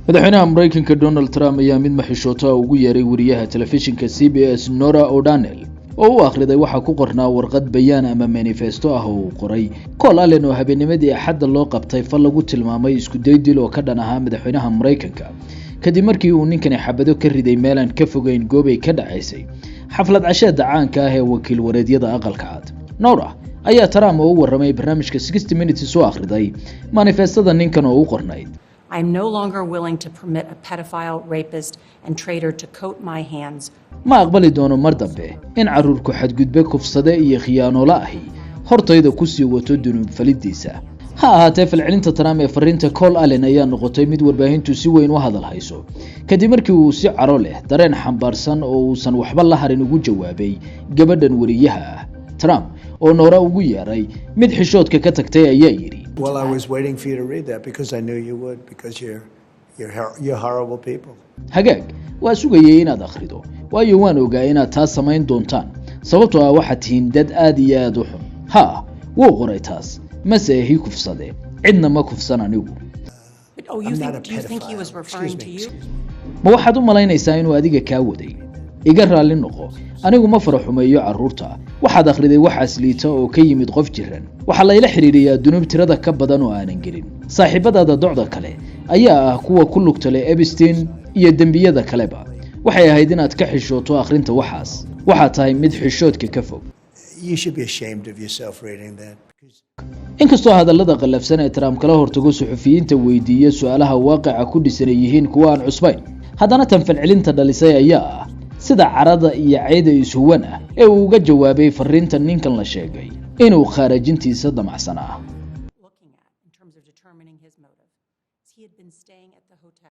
madaxweynaha Mareykanka Donald Trump ayaa mid maxishoota ugu yeeray wariyaha telefishinka CBS Nora O'Donnell oo uu akhriday waxa ku qornaa warqad bayaan ama manifesto ah oo uu qoray Cole Allen oo habeennimadii Axadda loo qabtay fal lagu tilmaamay isku day dil oo ka dhan ahaa madaxweynaha Mareykanka kadib markii uu ninkani xabado ka riday meelan ka fogeyn goob ay ka dhacaysay xaflad casheeda caanka ah ee wakiil wareedyada aqalka cad. Nora ayaa Trump oo u warramay barnaamijka 60 Minutes soo akhriday manifestada ninkan oo u qornayd I'm no longer willing to permit a pedophile, rapist, and traitor to coat my hands. ma aqbali doono mar dambe in carruurku xadgudbe kufsade iyo khiyaanoola ahi hortayda ku sii wato dunuub falidiisa. ha ahaatee falcelinta Trump ee fariinta Cole Allen ayaa noqotay mid warbaahintu si weyn u hadal hayso kadib markii uu si caro leh dareen xambaarsan oo uusan waxba la harin ugu jawaabay gabadhan wariyaha ah. Trump oo Nora ugu yeeray mid xishoodka ka tagtay ayaa yiri Well, I was waiting for you to read that because I knew you would, because you're horrible people. hagaag waa sugayay inaad akhrido waayo waan ogaa inaad taas samayn doontaan sababtoo ah waxaad tihiin dad aad iyo aad u xun. ha wuu qoray taas mase hi kufsade cidna ma kufsan anigu. Oh, do you think he was referring to you? ma waxaad u malaynaysaa inuu adiga kaa waday iga raalli noqo anigu ma faraxumeeyo carruurta waxaad akhriday waxaas liita oo ka yimid qof jiran waxa la ila xiriiriyaa dunuub tirada ka badan oo aanan gelin saaxiibadaada docda kale ayaa ah kuwa ku lugta leh Epstein iyo dambiyada kaleba waxay ahayd inaad ka xishooto akhrinta waxaas waxa tahay mid xishoodka ka fog. You should be ashamed of yourself reading that. inkastoo hadallada qallafsan ee Trump kala hortago suxufiyiinta weydiiya su'aalaha waaqica ku dhisan yihiin kuwa aan cusbayn haddana tan falcelinta dhalisay ayaa ah sida carada iyo cayda isuwan ah ee uu uga jawaabay fariinta ninkan la sheegay inuu khaarajintiisa damacsanaa. Looking at in terms of determining his motive. He had been staying at the hotel.